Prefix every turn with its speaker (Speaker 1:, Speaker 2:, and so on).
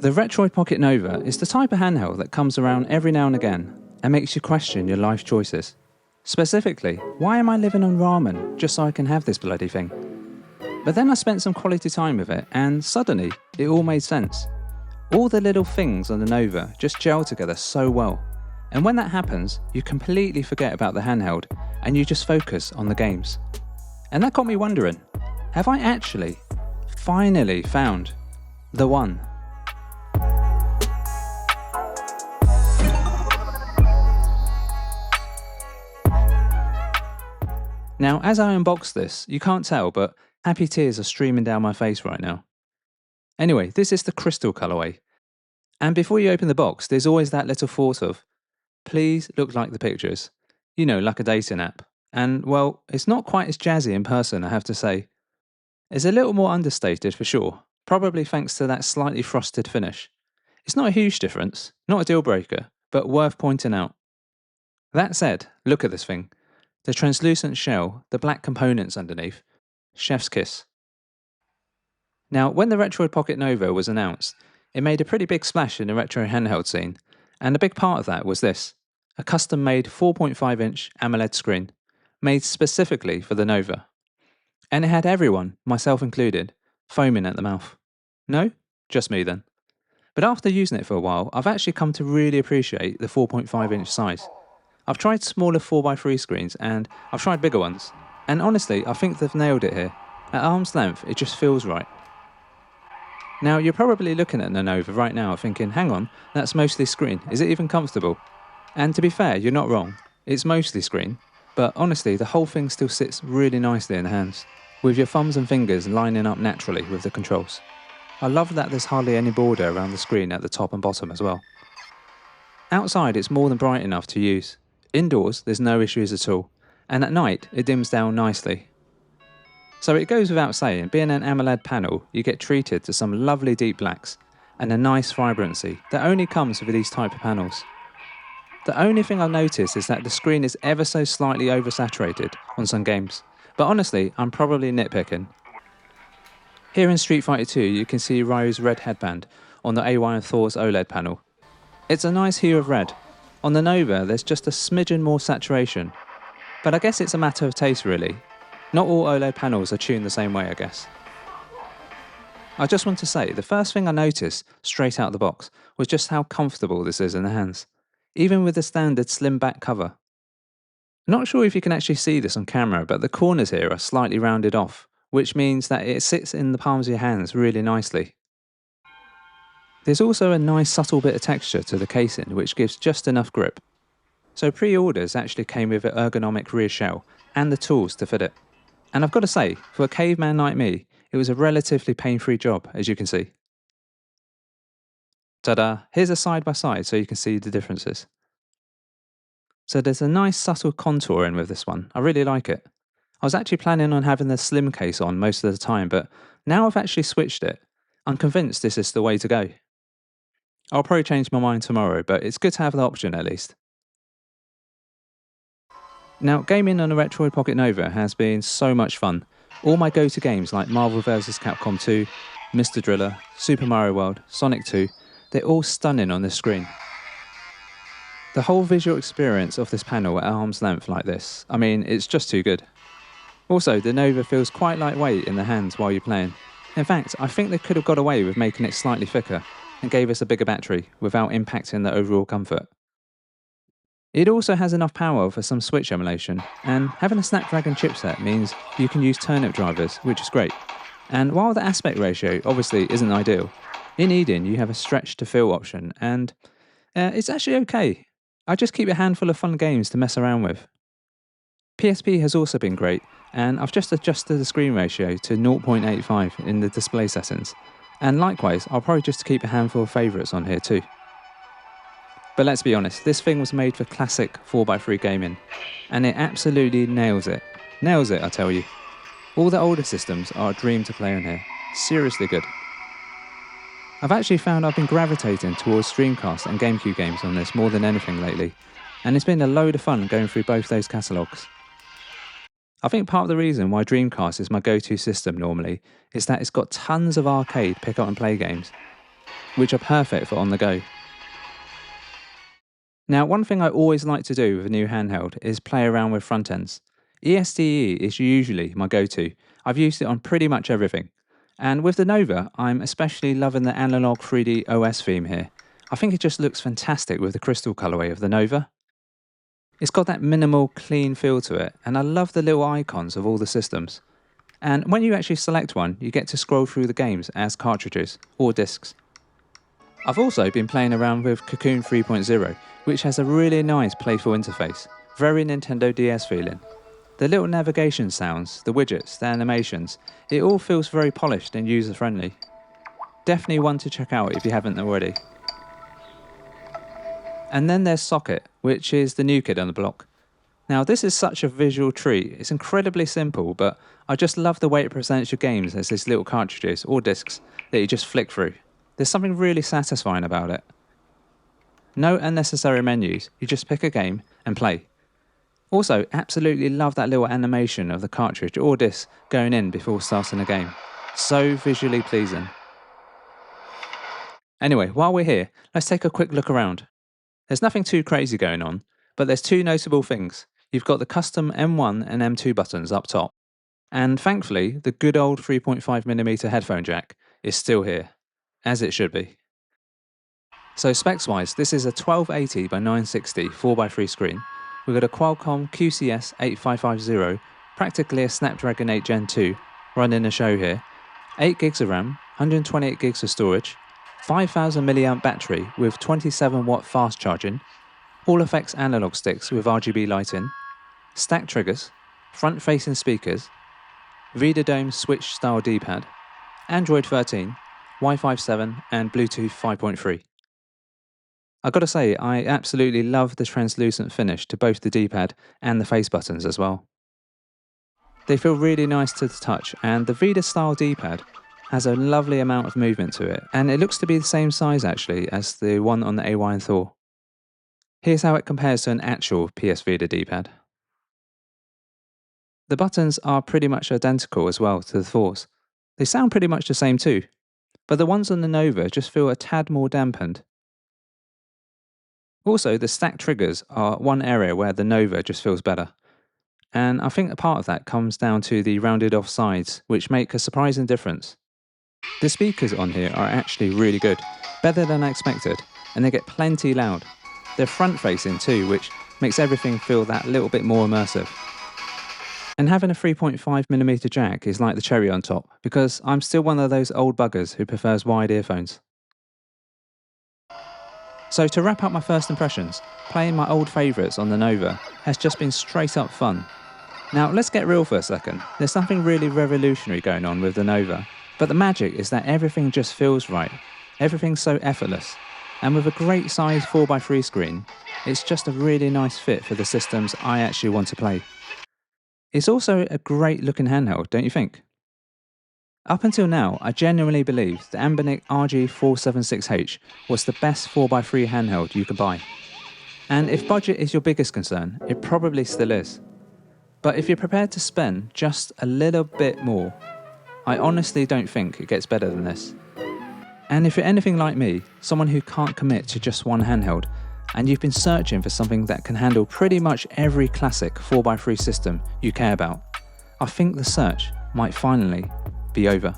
Speaker 1: The Retroid Pocket Nova is the type of handheld that comes around every now and again and makes you question your life choices. Specifically, why am I living on ramen just so I can have this bloody thing? But then I spent some quality time with it and suddenly it all made sense. All the little things on the Nova just gel together so well. And when that happens, you completely forget about the handheld and you just focus on the games. And that got me wondering, have I actually, finally found the one? Now, as I unbox this, you can't tell, but happy tears are streaming down my face right now. Anyway, this is the crystal colourway. And before you open the box, there's always that little thought of, please look like the pictures. You know, like a dating app. And, well, it's not quite as jazzy in person, I have to say. It's a little more understated for sure, probably thanks to that slightly frosted finish. It's not a huge difference, not a deal breaker, but worth pointing out. That said, look at this thing. The translucent shell, the black components underneath. Chef's kiss. Now, when the Retroid Pocket Nova was announced, it made a pretty big splash in the retro handheld scene, and a big part of that was this, a custom-made 4.5-inch AMOLED screen, made specifically for the Nova. And it had everyone, myself included, foaming at the mouth. No? Just me then. But after using it for a while, I've actually come to really appreciate the 4.5-inch size. I've tried smaller 4x3 screens and I've tried bigger ones, and honestly I think they've nailed it here. At arm's length it just feels right. Now you're probably looking at the Nova right now thinking, hang on, that's mostly screen, is it even comfortable? And to be fair, you're not wrong, it's mostly screen, but honestly the whole thing still sits really nicely in the hands, with your thumbs and fingers lining up naturally with the controls. I love that there's hardly any border around the screen at the top and bottom as well. Outside it's more than bright enough to use. Indoors, there's no issues at all, and at night, it dims down nicely. So it goes without saying, being an AMOLED panel, you get treated to some lovely deep blacks, and a nice vibrancy that only comes with these type of panels. The only thing I've noticed is that the screen is ever so slightly oversaturated on some games, but honestly, I'm probably nitpicking. Here in Street Fighter 2, you can see Ryu's red headband on the AY and Thor's OLED panel. It's a nice hue of red. On the Nova, there's just a smidgen more saturation. But I guess it's a matter of taste really. Not all OLED panels are tuned the same way, I guess. I just want to say, the first thing I noticed straight out of the box was just how comfortable this is in the hands, even with the standard slim back cover. Not sure if you can actually see this on camera, but the corners here are slightly rounded off, which means that it sits in the palms of your hands really nicely. There's also a nice subtle bit of texture to the casing which gives just enough grip. So pre-orders actually came with an ergonomic rear shell and the tools to fit it. And I've got to say, for a caveman like me, it was a relatively pain-free job, as you can see. Ta-da! Here's a side-by-side so you can see the differences. So there's a nice subtle contouring with this one, I really like it. I was actually planning on having the slim case on most of the time, but now I've actually switched it. I'm convinced this is the way to go. I'll probably change my mind tomorrow, but it's good to have the option at least. Now, gaming on the Retroid Pocket Nova has been so much fun. All my go-to games like Marvel vs Capcom 2, Mr. Driller, Super Mario World, Sonic 2, they're all stunning on this screen. The whole visual experience of this panel at arm's length like this, I mean, it's just too good. Also, the Nova feels quite lightweight in the hands while you're playing. In fact, I think they could have got away with making it slightly thicker and gave us a bigger battery without impacting the overall comfort. It also has enough power for some Switch emulation, and having a Snapdragon chipset means you can use turnip drivers, which is great. And while the aspect ratio obviously isn't ideal, in Eden you have a stretch to fill option, and it's actually okay. I just keep a handful of fun games to mess around with. PSP has also been great, and I've just adjusted the screen ratio to 0.85 in the display settings. And likewise, I'll probably just keep a handful of favourites on here too. But let's be honest, this thing was made for classic 4x3 gaming, and it absolutely nails it. Nails it, I tell you. All the older systems are a dream to play on here. Seriously good. I've actually found I've been gravitating towards Dreamcast and GameCube games on this more than anything lately, and it's been a load of fun going through both those catalogues. I think part of the reason why Dreamcast is my go-to system normally is that it's got tons of arcade pick-up and play games. which are perfect for on the go. Now, one thing I always like to do with a new handheld is play around with front ends. ESDE is usually my go-to. I've used it on pretty much everything. And with the Nova, I'm especially loving the analog 3D OS theme here. I think it just looks fantastic with the crystal colourway of the Nova. It's got that minimal, clean feel to it, and I love the little icons of all the systems. And when you actually select one, you get to scroll through the games as cartridges or discs. I've also been playing around with Cocoon 3.0, which has a really nice playful interface, very Nintendo DS feeling. The little navigation sounds, the widgets, the animations, it all feels very polished and user friendly. Definitely one to check out if you haven't already. And then there's Socket, which is the new kid on the block. Now this is such a visual treat, it's incredibly simple, but I just love the way it presents your games as these little cartridges or discs that you just flick through. There's something really satisfying about it. No unnecessary menus, you just pick a game and play. Also, absolutely love that little animation of the cartridge or disc going in before starting the game. So visually pleasing. Anyway, while we're here, let's take a quick look around. There's nothing too crazy going on, but there's two notable things. You've got the custom M1 and M2 buttons up top. And thankfully, the good old 3.5mm headphone jack is still here, as it should be. So specs wise, this is a 1280 by 960 4x3 screen. We've got a Qualcomm QCS 8550, practically a Snapdragon 8 Gen 2, running the show here. 8 gigs of RAM, 128 gigs of storage, 5000 mAh battery with 27 watt fast charging, all effects analog sticks with RGB lighting, stacked triggers, front facing speakers, VidaDome switch style D-pad, Android 13, Wi-Fi 7 and Bluetooth 5.3. I've got to say, I absolutely love the translucent finish to both the D-pad and the face buttons as well. They feel really nice to the touch, and the Vida style D-pad has a lovely amount of movement to it, and it looks to be the same size actually as the one on the AY and Thor. Here's how it compares to an actual PS Vita D-pad. The buttons are pretty much identical as well to the Thors. They sound pretty much the same too, but the ones on the Nova just feel a tad more dampened. Also, the stacked triggers are one area where the Nova just feels better. And I think a part of that comes down to the rounded off sides, which make a surprising difference. The speakers on here are actually really good, better than I expected, and they get plenty loud. They're front facing too, which makes everything feel that little bit more immersive. And having a 3.5mm jack is like the cherry on top, because I'm still one of those old buggers who prefers wired earphones. So to wrap up my first impressions, playing my old favourites on the Nova has just been straight up fun. Now let's get real for a second. There's something really revolutionary going on with the Nova, but the magic is that everything just feels right. Everything's so effortless. And with a great size 4x3 screen, it's just a really nice fit for the systems I actually want to play. It's also a great looking handheld, don't you think? Up until now, I genuinely believe the Anbernic RG476H was the best 4x3 handheld you could buy. And if budget is your biggest concern, it probably still is. But if you're prepared to spend just a little bit more, I honestly don't think it gets better than this. And if you're anything like me, someone who can't commit to just one handheld, and you've been searching for something that can handle pretty much every classic 4x3 system you care about, I think the search might finally be over.